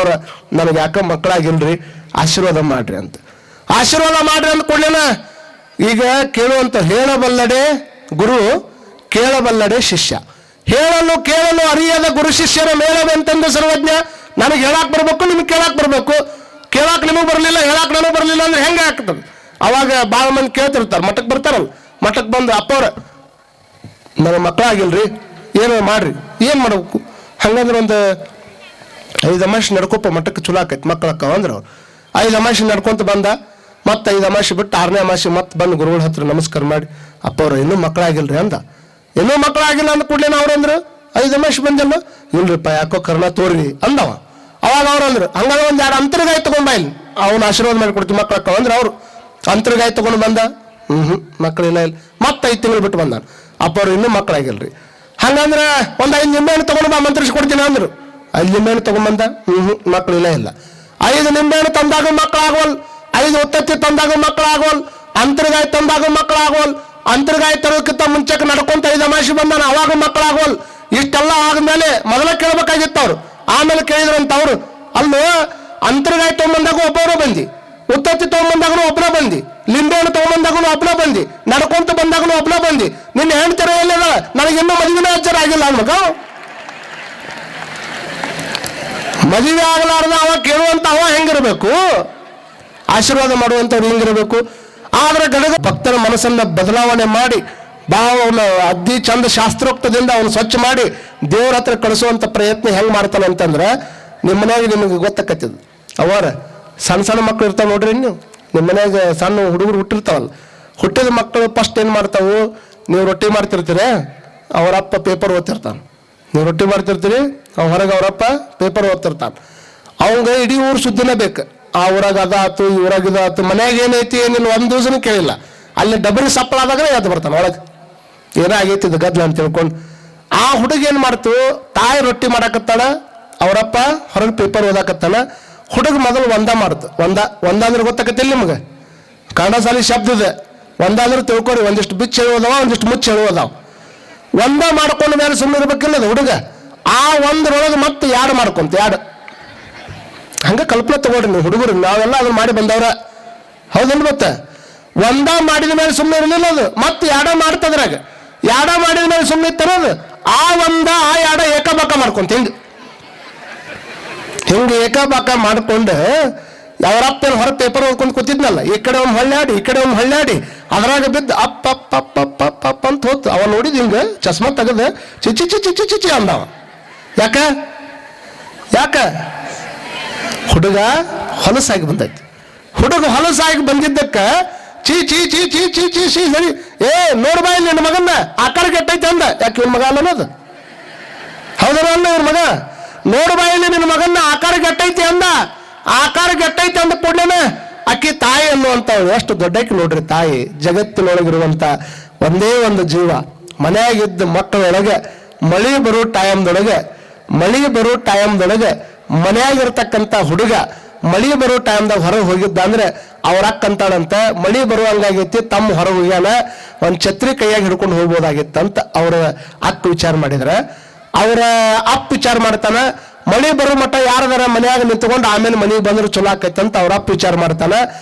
ಅಪ್ಪವ್ರ ನನಗೆ ಯಾಕೆ ಮಕ್ಕಳಾಗಿಲ್ರಿ, ಆಶೀರ್ವಾದ ಮಾಡ್ರಿ ಅಂತ. ಆಶೀರ್ವಾದ ಮಾಡ್ರಿ ಅಂದ ಕೂಡಲೇನ ಈಗ ಕೇಳುವಂತ ಹೇಳಬಲ್ಲಡೆ ಗುರು, ಕೇಳಬಲ್ಲಡೆ ಶಿಷ್ಯ. ಹೇಳಲು ಕೇಳಲು ಅರಿಯದ ಗುರು ಶಿಷ್ಯರ ಮೇಳವೆಂತಂದು ಸರ್ವಜ್ಞ. ನನಗೆ ಹೇಳಾಕ್ ಬರ್ಬೇಕು, ನಿಮ್ಗೆ ಕೇಳಾಕ್ ಬರ್ಬೇಕು. ಕೇಳಾಕ್ ನಿಮಗೆ ಬರಲಿಲ್ಲ, ಹೇಳಾಕ್ ನನಗೆ ಬರಲಿಲ್ಲ ಅಂದ್ರೆ ಹೆಂಗೆ ಆಗ್ತದೆ? ಅವಾಗ ಭಾಳ ಮಂದಿ ಕೇಳ್ತಿರ್ತಾರೆ, ಮಠಕ್ಕೆ ಬರ್ತಾರಲ್ಲ, ಮಠಕ್ಕೆ ಬಂದು ಅಪ್ಪವ್ರ ನನಗೆ ಮಕ್ಕಳಾಗಿಲ್ರಿ, ಏನೋ ಮಾಡ್ರಿ. ಏನು ಮಾಡ್ಬೇಕು? ಹಂಗಂದ್ರೆ ಒಂದು 5 ಅಮಾಸೆ ನಡ್ಕೊಪ್ಪ ಮಠಕ್ಕೆ ಚಲೋ ಆಕೈತಿ ಮಕ್ಕಳಕ್ಕ ಅಂದ್ರೆ ಅವ್ರು 5 ಅಮಾಸೆ ನಡ್ಕೊಂತ ಬಂದ. ಮತ್ತೆ 5 ಅಮಾಸೆ ಬಿಟ್ಟು 6ನೇ ಅಮಾಸೆ ಮತ್ತೆ ಬಂದು ಗುರುಗಳ ಹತ್ರ ನಮಸ್ಕಾರ ಮಾಡಿ ಅಪ್ಪವ್ರು ಇನ್ನೂ ಮಕ್ಕಳಾಗಿಲ್ರಿ ಅಂದ. ಇನ್ನೂ ಮಕ್ಕಳಾಗಿಲ್ಲ ಅಂದ ಕೂಡಲೇ ಅವ್ರಂದ್ರು 5 ಅಮಾಸೆ ಬಂದಲ್ಲ, ಇಲ್ರಿಪ್ಪ ಯಾಕೋ ಕರ್ಣ ತೋರಿ ಅಂದವ. ಅವಾಗ ಅವ್ರು ಅಂದ್ರು ಹಂಗಾದ್ರೆ ಒಂದು 2 ಅಂತರ್ಗಾಯಿ ತಗೊಂಡ್ ಬಾ ಇಲ್ಲಿ, ಅವ್ನ ಆಶೀರ್ವಾದ ಮಾಡಿ ಕೊಡ್ತೀವಿ ಮಕ್ಕಳಕ್ಕ ಅಂದ್ರೆ ಅವ್ರು ಅಂತರ್ಗಾಯಿ ತಗೊಂಡು ಬಂದ. ಮಕ್ಕಳಿಲ್ಲ ಇಲ್ಲ. ಮತ್ತೆ 5 ತಿಂಗಳು ಬಿಟ್ಟು ಬಂದ. ಅಪ್ಪವ್ರು ಇನ್ನೂ ಮಕ್ಕಳಾಗಿಲ್ರಿ. ಹಂಗಂದ್ರೆ ಒಂದು 5 ನಿಂಬೆಹಣ್ಣು ತಗೊಂಡು ಬಾ ಮಂತ್ರಿಸಿ ಕೊಡ್ತೀನಿ ಅಂದ್ರು. 5 ನಿಂಬೆಹಣ್ಣು ತಗೊಂಡ್ಬಂದ. ಮಕ್ಕಳಿಲ್ಲ ಇಲ್ಲ. 5 ನಿಂಬೆಹಣ್ಣು ತಂದಾಗ ಮಕ್ಕಳಾಗೋಲ್, 5 ಒತ್ತತ್ತಿ ತಂದಾಗ ಮಕ್ಕಳಾಗೋಲ್, ಅಂತರ್ಗಾಯಿ ತಂದಾಗ ಮಕ್ಕಳಾಗೋಲ್, ಅಂತರ್ಗಾಯಿ ತರೋಕ್ಕಿಂತ ಮುಂಚೆಗೆ ನಡ್ಕೊಂತ 5 ಅಮಾಸೆ ಬಂದಾನ ಅವಾಗ ಮಕ್ಕಳಾಗೋಲ್. ಇಷ್ಟೆಲ್ಲ ಆದ್ಮೇಲೆ ಮೊದಲ ಕೇಳ್ಬೇಕಾಗಿತ್ತು ಅವ್ರು, ಆಮೇಲೆ ಕೇಳಿದ್ರಂತ ಅವ್ರು. ಅಲ್ಲೂ ಅಂತರ್ಗಾಯಿ ತಗೊಂಬಂದಾಗ ಒಬ್ಬರು ಬಂದಿ, ಉತ್ತತ್ತಿ ತಗೊಂಬಂದಾಗನು ಒಬ್ಬನ ಬಂದಿ, ಲಿಂಬೆಹಣ್ಣು ತಗೊಂಬಂದಾಗನು ಒಬ್ಬನ ಬಂದಿ, ನಡ್ಕೊಂತ ಬಂದಾಗನು ಒಬ್ಬನ ಬಂದಿ. ನಿನ್ನ ಹೆಣ್ತರ ಎಲ್ಲಿದ? ನನಗಿನ್ನೂ ಮದುವೆನೇ ಹಚ್ಚಾರ ಆಗಿಲ್ಲ ಮಗ. ಮದುವೆ ಆಗಲಾರ್ದ ಅವ ಕೇಳುವಂತ ಅವ ಹೆಂಗಿರ್ಬೇಕು? ಆಶೀರ್ವಾದ ಮಾಡುವಂಥವ್ರು ಹೆಂಗಿರ್ಬೇಕು? ಆದ್ರೆ ಗಡಗ ಭಕ್ತರ ಮನಸ್ಸನ್ನ ಬದಲಾವಣೆ ಮಾಡಿ ಭಾವನ ಅದ್ದಿ ಚಂದ ಶಾಸ್ತ್ರೋಕ್ತದಿಂದ ಅವನು ಸ್ವಚ್ಛ ಮಾಡಿ ದೇವ್ರ ಹತ್ರ ಕಳಿಸುವಂತ ಪ್ರಯತ್ನ ಹೆಂಗ್ ಮಾಡ್ತಾನೆ ಅಂತಂದ್ರೆ ನಿಮ್ಮ ಮನೆಯಾಗ ನಿಮಗೆ ಗೊತ್ತಾಕತ್ತದ. ಅವರ ಸಣ್ಣ ಸಣ್ಣ ಮಕ್ಳು ಇರ್ತಾವ ನೋಡ್ರಿ, ನಿಮ್ಮ ಮನ್ಯಾಗ ಸಣ್ಣ ಹುಡುಗರು ಹುಟ್ಟಿರ್ತಾವಲ್ಲ, ಹುಟ್ಟಿದ ಮಕ್ಕಳು ಫಸ್ಟ್ ಏನು ಮಾಡ್ತಾವು? ನೀವು ರೊಟ್ಟಿ ಮಾಡ್ತಿರ್ತೀರಿ, ಅವರಪ್ಪ ಪೇಪರ್ ಓದ್ತಿರ್ತಾನೆ. ನೀವು ರೊಟ್ಟಿ ಮಾಡ್ತಿರ್ತೀರಿ, ಹೊರಗೆ ಅವರಪ್ಪ ಪೇಪರ್ ಓದ್ತಿರ್ತಾನೆ. ಅವಂಗ ಇಡೀ ಊರು ಸುದ್ದಿನೇ ಬೇಕು. ಆ ಊರಾಗ ಅದಾತು, ಈ ಊರಾಗ ಇದಾತು, ಮನ್ಯಾಗ ಏನೈತಿ ಏನಿಲ್ಲ ಒಂದು ದಿವಸನೂ ಕೇಳಿಲ್ಲ. ಅಲ್ಲಿ ಡಬಲ್ ಸಪ್ಪಳಾದಾಗನೇ ಎದ್ದು ಬರ್ತಾನೆ ಒಳಗೆ, ಏನಾಗೈತಿ ಇದು ಗದ್ಲ ಅಂತ ತಿಳ್ಕೊಂಡು. ಆ ಹುಡುಗ ಏನು ಮಾಡ್ತು? ತಾಯಿ ರೊಟ್ಟಿ ಮಾಡಾಕತ್ತಾಳ, ಅವರಪ್ಪ ಹೊರಗೆ ಪೇಪರ್ ಓದಾಕತ್ತಾನ. ಹುಡುಗ ಮೊದಲು ಒಂದ ಮಾಡ್ತು. ಒಂದ ಅಂದ್ರೆ ಗೊತ್ತಾಕತ್ತಿಲ್ಲ ನಿಮ್ಗೆ? ಕನ್ನಡ ಸಾಲಿ ಶಬ್ದ ಇದೆ. ಒಂದಾದ್ರೆ ತಿಳ್ಕೊರಿ, ಒಂದಿಷ್ಟು ಬಿಚ್ಚ ಹೇಳೋದವ, ಒಂದಿಷ್ಟು ಮುಚ್ಚ ಹೇಳೋದವ. ಒಂದ ಮಾಡ್ಕೊಂಡ ಮೇಲೆ ಸುಮ್ಮನೆ ಇರ್ಬೇಕಿಲ್ಲ ಅದು ಹುಡುಗ. ಆ ಒಂದ್ರೊಳಗೆ ಮತ್ತೆ 2 ಮಾಡ್ಕೊಂತ 2 ಹಂಗ ಕಲ್ಪನೆ ತಗೊಳ್ರಿ ನೀವು ಹುಡುಗರು. ನಾವೆಲ್ಲ ಅದನ್ನ ಮಾಡಿ ಬಂದವ್ರ, ಹೌದಲ್ಲ? ಮತ್ತೆ ಒಂದ ಮಾಡಿದ ಮೇಲೆ ಸುಮ್ಮನೆ ಇರಲಿಲ್ಲ ಅದು, ಮತ್ತೆ 2 ಮಾಡ್ತದ್ರಾಗ. 2 ಮಾಡಿದ ಮೇಲೆ ಸುಮ್ಮನೆ ಇತ್ತನದು. ಆ ಒಂದ ಆ 2 ಏಕಬಾಕ ಮಾಡ್ಕೊಂತ ಹಿಂಗೆ ಏಕಬಾಕ ಮಾಡ್ಕೊಂಡು ಅವರಪ್ಪನ ಹೊರ ಪೇಪರ್ ಓದ್ಕೊಂಡು ಕೂತಿದ್ನಲ್ಲ, ಈ ಕಡೆ ಒಂದು ಹೊಳ್ಳಾಡಿ ಈ ಕಡೆ ಒಂದು ಹೊಳ್ಳಾಡಿ ಅದ್ರಾಗ ಬಿದ್ದು ಅಪ್ಪ ಅಪ್ಪ ಅಪ್ಪ ಅಪ್ಪ ಅಪ್ಪ ಅಪ್ಪ ಅಂತ ಹೋತು. ಅವ ನೋಡಿದ್ ಹಿಂಗ ಚಸ್ಮಾ ತೆಗದ ಚಿಚ್ಚಿ ಚಿಚ್ಚಿ ಚಿಚ್ಚಿ ಚಿಚ್ಚಿ ಅಂದವ. ಯಾಕ ಹುಡುಗ ಹೊಲಸಾಗಿ ಬಂದೈತಿ. ಹುಡುಗ ಹೊಲಸಾಗಿ ಬಂದಿದ್ದಕ್ಕ ಚೀ ಚೀ ಚೀ ಚೀ ಚೀ ಚೀ ಚೀ ಸರಿ ನೋಡ್ಬಾ ಇಲ್ಲಿ ನನ್ನ ಮಗನ್ನ ಆಕಾರ ಕೆಟ್ಟೈತೆ ಅಂದ. ಯಾಕೆ ಇವ್ನ ಮಗ ಅನ್ನೋದು? ಹೌದಲ್ಲ ಅಲ್ಲ ಇವ್ರ ಮಗ? ನೋಡ್ಬಾ ಇಲ್ಲಿ ನಿನ್ನ ಮಗನ್ನ ಆಕಾರ ಕೆಟ್ಟೈತಿ ಅಂದ. ಆಕಾರ ಕೆಟ್ಟೈತಿ ಅಂದ ಕೂಡಲೇನ ಆಕಿ ತಾಯಿ ಅನ್ನುವಂಥವ್ರು ಎಷ್ಟು ದೊಡ್ಡಕ್ಕೆ ನೋಡ್ರಿ. ತಾಯಿ ಜಗತ್ತಿನೊಳಗಿರುವಂತ ಒಂದೇ ಒಂದು ಜೀವ. ಮನೆಯಾಗಿದ್ದ ಮಕ್ಕಳೊಳಗೆ ಮಳಿ ಬರೋ ಟೈಮ್ದೊಳಗೆ ಮನೆಯಾಗಿರ್ತಕ್ಕಂಥ ಹುಡುಗ ಮಳಿ ಬರೋ ಟೈಮ್ದಾಗ ಹೊರಗೆ ಹೋಗಿದ್ದ ಅಂದ್ರೆ ಅವ್ರ ಅಕ್ಕಂತಾಳಂತ ಮಳಿ ಬರುವಂಗಾಗೈತಿ, ತಮ್ಮ ಹೊರಗೆ ಹೋಗ್ಯಾನ, ಒಂದು ಛತ್ರಿ ಕೈಯಾಗಿ ಹಿಡ್ಕೊಂಡು ಹೋಗ್ಬೋದಾಗಿತ್ತಂತ ಅವ್ರ ಅಕ್ಕ ವಿಚಾರ ಮಾಡಿದ್ರ. ಅವರ ಅಪ್ಪ ವಿಚಾರ ಮಾಡ್ತಾನ, ಮಳಿ ಬರೋ ಮಟ್ಟ ಯಾರದಾರ ಮನ್ಯಾಗ ನಿಂತ್ಕೊಂಡು ಆಮೇಲೆ ಮನೆಗೆ ಬಂದ್ರೆ ಚಲೋ ಆಕೈತಂತ ಅವ್ರ ಅಪ್ಪ ವಿಚಾರ ಮಾಡ್ತಾನ.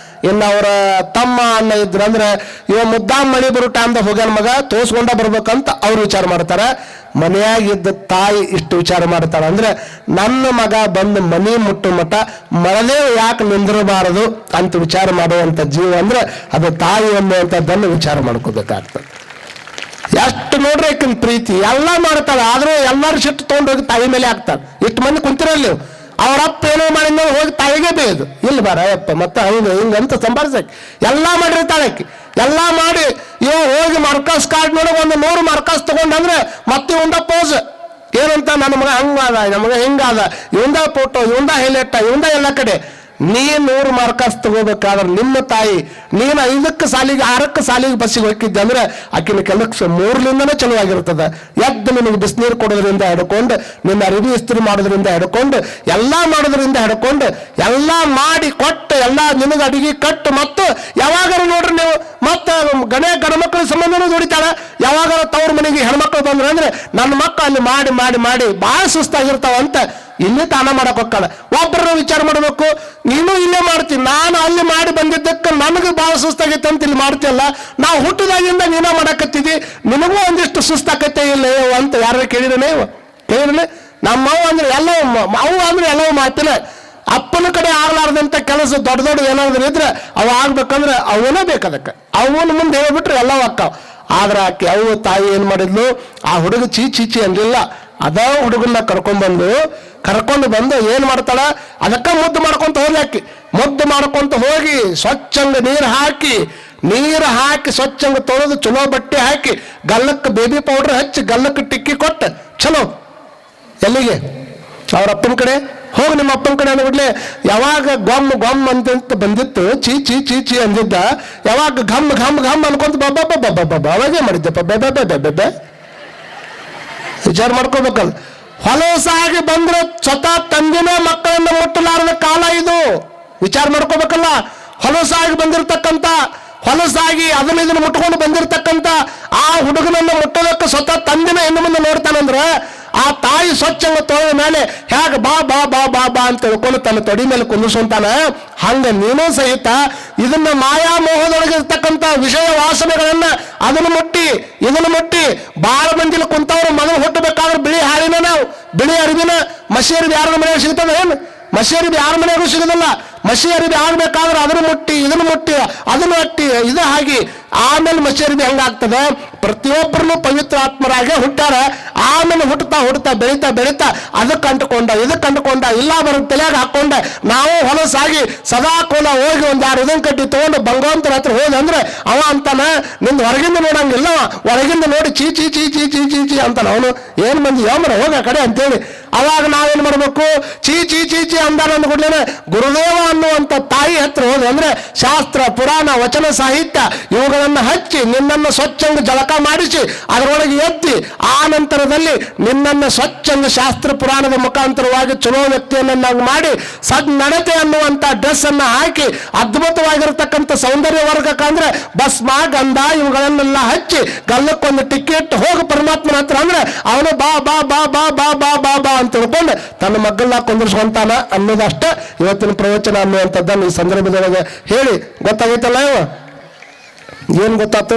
ಇನ್ನು ಅವರ ತಮ್ಮ ಅಣ್ಣ ಇದ್ರಂದ್ರೆ ಇವ ಮುದ್ದಾಮ್ ಮಳಿ ಬರೋ ಟೈಮ್ದಾಗ ಹೋಗ್ಯಾನ ಮಗ, ತೋರ್ಸ್ಕೊಂಡ ಬರ್ಬೇಕಂತ ಅವ್ರು ವಿಚಾರ ಮಾಡ್ತಾರ. ಮನೆಯಾಗಿದ್ದ ತಾಯಿ ಇಷ್ಟು ವಿಚಾರ ಮಾಡ್ತಾಳ ಅಂದ್ರೆ ನನ್ನ ಮಗ ಬಂದು ಮನೆ ಮುಟ್ಟು ಮಟ್ಟ ಮಳದೇ ಯಾಕೆ ನಿಂದಿರಬಾರದು ಅಂತ ವಿಚಾರ ಮಾಡುವಂತ ಜೀವ ಅಂದ್ರೆ ಅದು ತಾಯಿ ಅನ್ನುವಂಥದ್ದನ್ನು ವಿಚಾರ ಮಾಡ್ಕೋಬೇಕಾಗ್ತದೆ. ಎಷ್ಟು ನೋಡ್ರಿ ಆಕಿನ ಪ್ರೀತಿ ಎಲ್ಲ ಮಾಡ್ತಾಳೆ, ಆದ್ರೂ ಎಲ್ಲಾರು ಸಿಟ್ಟು ತಗೊಂಡೋಗಿ ತಾಯಿ ಮೇಲೆ ಹಾಕ್ತಾಳೆ. ಇಷ್ಟು ಮಂದಿ ಕುಂತಿರಲ್ಲಿ ಅವರಪ್ಪ ಏನೋ ಮಾಡಿದ ಹೋಗಿ ತಾಯಿಗೆ ಬೇಯದು ಇಲ್ಲ ಬಾರ ಅಯ್ಯಪ್ಪ ಮತ್ತೆ ಹಿಂಗಂತ ಸಂಭಾಳಿಸಕ್ಕೆ ಎಲ್ಲ ಮಾಡಿರ್ತಾಳೆ ಆಕಿ. ಎಲ್ಲ ಮಾಡಿ ಇವ ಹೋಗಿ ಮಾರ್ಕಸ್ ಕಾರ್ಡ್ ನೋಡೋಕೆ ಒಂದು 100 ಮಾರ್ಕಸ್ ತಗೊಂಡಂದ್ರೆ ಮತ್ತೆ ಇವಂದ ಪೋಸ್ ಏನಂತ ನನ್ನ ಮಗ ಹಂಗಾದ, ನಮಗ ಹಿಂಗಾದ, ಇವಂದ ಫೋಟೋ, ಇವಂದ ಹೈಲೈಟ್, ಇವಂದ ಎಲ್ಲ ಕಡೆ. ನೀ 100 ಮಾರ್ಕಸ್ ತಗೋಬೇಕಾದ್ರೆ ನಿಮ್ಮ ತಾಯಿ ನೀನು 5ಕ್ಕೆ ಸಾಲಿಗೆ 6ಕ್ಕೆ ಸಾಲಿಗೆ ಬಸ್ಸಿಗೆ ಹೋಗಿದ್ದೆ ಅಂದ್ರೆ ಆಕಿನ ಕೆಲಸ 3ಲಿಂದನೇ ಚಲುವಾಗಿರ್ತದೆ. ಎದ್ದು ನಿನಗೆ ಬಿಸಿನೀರು ಕೊಡೋದ್ರಿಂದ ಹಿಡ್ಕೊಂಡು, ನಿನ್ನ ಅರಿವಿ ಇಸ್ತ್ರಿ ಮಾಡೋದ್ರಿಂದ ಹಿಡ್ಕೊಂಡು, ಎಲ್ಲ ಮಾಡೋದ್ರಿಂದ ಹಿಡ್ಕೊಂಡು ಎಲ್ಲ ಮಾಡಿ ಕೊಟ್ಟು ಎಲ್ಲ ನಿನಗೆ ಅಡಿಗೆ ಕಟ್ಟು. ಮತ್ತು ಯಾವಾಗಾರ ನೋಡ್ರಿ ನೀವು ಮತ್ತೆ ಗಣಮಕ್ಕಳ ಸಂಬಂಧನೂ ದುಡಿತಾಳ. ಯಾವಾಗಾರ ತವ್ರ ಮನೆಗೆ ಹೆಣ್ಮಕ್ಳು ಬಂದ್ರೆ ಅಂದ್ರೆ ನನ್ನ ಮಕ್ಕಳು ಅಲ್ಲಿ ಮಾಡಿ ಮಾಡಿ ಮಾಡಿ ಭಾಳ ಸುಸ್ತಾಗಿರ್ತಾವಂತ ಇಲ್ಲಿ ತಾನ ಮಾಡಕ್ ಹೋಗ್ತಾಳ. ಒಬ್ಬರು ವಿಚಾರ ಮಾಡಬೇಕು. ನೀನು ಇಲ್ಲೇ ಮಾಡ್ತೀನಿ, ನಾನು ಅಲ್ಲಿ ಮಾಡಿ ಬಂದಿದ್ದಕ್ಕೆ ನನಗೆ ಭಾಳ ಸುಸ್ತಾಗೈತೆ ಅಂತ ಇಲ್ಲಿ ಮಾಡ್ತೀಯಲ್ಲ. ನಾವು ಹುಟ್ಟದಾಗಿಂದ ನೀನ ಮಾಡಕತ್ತಿದ್ದಿ, ನಿನಗೂ ಒಂದಿಷ್ಟು ಸುಸ್ತಾಕತ್ತೆ ಇಲ್ಲ ಅಂತ ಯಾರು ಕೇಳಿರನೇ ನಮ್ಮವ್ವ ಅಂದ್ರೆ ಎಲ್ಲವೂ, ಅವು ಅಂದ್ರೆ ಎಲ್ಲವೂ ಮಾಡ್ತಿಲ್ಲ. ಅಪ್ಪನ ಕಡೆ ಆಗ್ಲಾರ್ದಂಥ ಕೆಲಸ ದೊಡ್ಡ ದೊಡ್ಡ ಏನಾದ್ರು ಇದ್ರೆ ಅವು ಆಗ್ಬೇಕಂದ್ರೆ ಅವನೇ ಬೇಕು. ಅದಕ್ಕೆ ಅವನ ಮುಂದೆ ಹೇಳ್ಬಿಟ್ರೆ ಎಲ್ಲವೂ ಅಕ್ಕಾವ. ಆದ್ರೆ ಆಕೆ ಅವು ತಾಯಿ ಏನ್ ಮಾಡಿದ್ಲು, ಆ ಹುಡುಗ ಚೀಚಿ ಅಂದಿಲ್ಲ. ಅದ ಹುಡುಗನ್ನ ಕರ್ಕೊಂಡು ಬಂದು ಏನ್ ಮಾಡ್ತಾಳ, ಅದಕ್ಕ ಮುದ್ದು ಮಾಡ್ಕೊಂತ ಹೋಗಿ ಆಕಿ ಮುದ್ದು ಮಾಡ್ಕೊಂತ ಹೋಗಿ ಸ್ವಚ್ಛಂಗ ನೀರು ಹಾಕಿ ಸ್ವಚ್ಛಂಗ ತೊಳೆದು ಚಲೋ ಬಟ್ಟೆ ಹಾಕಿ ಗಲ್ಲಕ್ಕೆ ಬೇಬಿ ಪೌಡರ್ ಹಚ್ಚಿ ಗಲ್ಲಕ್ಕೆ ಟಿಕ್ಕಿ ಕೊಟ್ಟ ಚಲೋ ಎಲ್ಲಿಗೆ ಅವ್ರ ಅಪ್ಪನ ಕಡೆ ಹೋಗಿ. ನಿಮ್ಮ ಅಪ್ಪನ ಕಡೆ ಅಂದ್ಬಿಡ್ಲೆ ಯಾವಾಗ ಗೊಮ್ ಅಂತ ಬಂದಿತ್ತು, ಚೀಚಿ ಅಂದಿದ್ದ, ಯಾವಾಗ ಘಮ್ ಅನ್ಕೊಂತ ಬಾಬಾ ಅವಾಗೇ ಮಾಡಿದ್ದಪ್ಪ ಬೆಬ್ಬೆ ವಿಚಾರ ಮಾಡ್ಕೋಬೇಕಲ್ಲ. ಹೊಲಸಾಗಿ ಬಂದ್ರೆ ಸ್ವತಃ ತಂದಿನ ಮಕ್ಕಳನ್ನ ಮುಟ್ಟಲಾರದ ಕಾಲ ಇದು. ವಿಚಾರ ಮಾಡ್ಕೋಬೇಕಲ್ಲ. ಹೊಲಸಾಗಿ ಬಂದಿರತಕ್ಕಂಥ, ಹೊಲಸಾಗಿ ಅದನ್ನ ಮುಟ್ಕೊಂಡು ಬಂದಿರತಕ್ಕಂಥ ಆ ಹುಡುಗನನ್ನ ಮುಟ್ಟೋದಕ್ಕೆ ಸ್ವತಃ ತಂದಿನ ಹೆಣ್ಣು ಮುಂದೆ ನೋಡ್ತಾನಂದ್ರ ಆ ತಾಯಿ ಸ್ವಚ್ಛಂಗ ತೊಳೆದ ಮೇಲೆ ಹೇಗೆ ಬಾ ಬಾ ಬಾ ಬಾ ಬಾ ಅಂತ ತಿಳ್ಕೊಂಡು ತನ್ನ ತೊಡಿ ಮೇಲೆ ಕುಂದಿಸುವಂತಾನ, ಹಂಗ ನೀನೂ ಸಹಿತ ಇದನ್ನ ಮಾಯಾಮೋಹದೊಳಗಿರ್ತಕ್ಕಂಥ ವಿಷಯ ವಾಸನೆಗಳನ್ನ ಅದನ್ನು ಮುಟ್ಟಿ ಬಾಳ ಮಂದಿಲಿ ಕುಂತವ್ರು ಮೊದಲು ಹುಟ್ಟಬೇಕಾದ್ರೆ ಬಿಳಿ ಅರಿವಿನ ಮಸಿ ಅರಿವಿ ಯಾರ ಮನೆಯಾಗ ಸಿಗ್ತದ ಏನು? ಮಸಿ ಅರಿವಿ ಯಾರ ಮನೆಯಾಗೂ ಸಿಗೋದಿಲ್ಲ. ಮಸಿ ಅರಿವಿ ಆಗ್ಬೇಕಾದ್ರೆ ಅದನ್ನು ಮುಟ್ಟಿ ಅದನ್ನು ಅಟ್ಟಿ ಇದು ಹಾಗೆ ಆಮೇಲೆ ಮಸಿ ಅರಿವಿ ಹೆಂಗಾಗ್ತದೆ. ಪ್ರತಿಯೊಬ್ಬರನ್ನು ಪವಿತ್ರ ಆತ್ಮರಾಗೆ ಹುಟ್ಟಾರ. ಆಮೇಲೆ ಹುಟ್ಟುತ್ತಾ ಬೆಳೀತಾ ಅದಕ್ಕೆ ಅಂಟುಕೊಂಡ ಇಲ್ಲ ಬರೋ ತಲೆಯಾಗ ಹಾಕೊಂಡ ನಾವು ಹೊಲಸಾಗಿ ಸದಾ ಕೋಲ ಹೋಗಿ ಒಂದು 6 ಉದನ್ ಕಡ್ಡಿ ತಗೊಂಡು ಭಗವಂತನ ಹತ್ರ ಹೋದ ಅಂದ್ರೆ ಅವ ಅಂತಾನ, ನಿಂದು ಹೊರಗಿಂದ ನೋಡಂಗಿಲ್ಲ, ಒಳಗಿಂದ ನೋಡಿ ಚೀ ಅಂತಾನ. ಅವನು ಏನ್ ಮಂದಿ ಯಾಮರ ಹೋಗ ಕಡೆ ಅಂತೇಳಿ ಅವಾಗ ನಾವೇನ್ ಮಾಡ್ಬೇಕು, ಚೀ ಅಂದಾನ ಅಂದ್ಕೊಡ್ಲೇನೆ ಗುರುದೇವ ಅನ್ನುವಂಥ ತಾಯಿ ಹತ್ರ ಹೋದ ಅಂದ್ರೆ ಶಾಸ್ತ್ರ ಪುರಾಣ ವಚನ ಸಾಹಿತ್ಯ ಇವುಗಳನ್ನ ಹಚ್ಚಿ ನಿನ್ನನ್ನು ಸ್ವಚ್ಛಂಗ ಜಳಕ ಮಾಡಿಸಿ ಅದರೊಳಗೆ ಎತ್ತಿ ಆ ನಂತರದಲ್ಲಿ ನಿನ್ನನ್ನು ಸ್ವಚ್ಛಂಗ ಶಾಸ್ತ್ರ ಪುರಾಣದ ಮುಖಾಂತರವಾಗಿ ಚಲೋ ವ್ಯಕ್ತಿಯನ್ನಾಗಿ ಮಾಡಿ ಸದ್ನಡತೆ ಅನ್ನುವಂಥ ಡ್ರೆಸ್ ಅನ್ನ ಹಾಕಿ ಅದ್ಭುತವಾಗಿರತಕ್ಕಂಥ ಸೌಂದರ್ಯ ವರ್ಗಕ್ಕೆ ಅಂದ್ರೆ ಭಸ್ಮ ಗಂಧ ಇವುಗಳನ್ನೆಲ್ಲ ಹಚ್ಚಿ ಗಲ್ಲಕ್ಕೊಂದು ಟಿಕೆಟ್ ಹೋಗಿ ಪರಮಾತ್ಮನ ಹತ್ರ ಅಂದ್ರೆ ಅವನು ಬಾ ಬಾ ಬಾ ಬಾ ಬಾ ಬಾ ಬಾ ಬಾ ಅಂತ ತಿಳ್ಕೊಂಡು ತನ್ನ ಮಗ್ಗಲ್ನ ಕೊಂದಿಸ್ಕೊಂತಾನ ಅನ್ನೋದಷ್ಟೇ ಇವತ್ತಿನ ಪ್ರವಚನ ಅನ್ನುವಂಥದ್ದನ್ನು ಈ ಸಂದರ್ಭದೊಳಗೆ ಹೇಳಿ ಗೊತ್ತಾಗೈತಲ್ಲ. ಏನು ಗೊತ್ತಾಯ್ತು?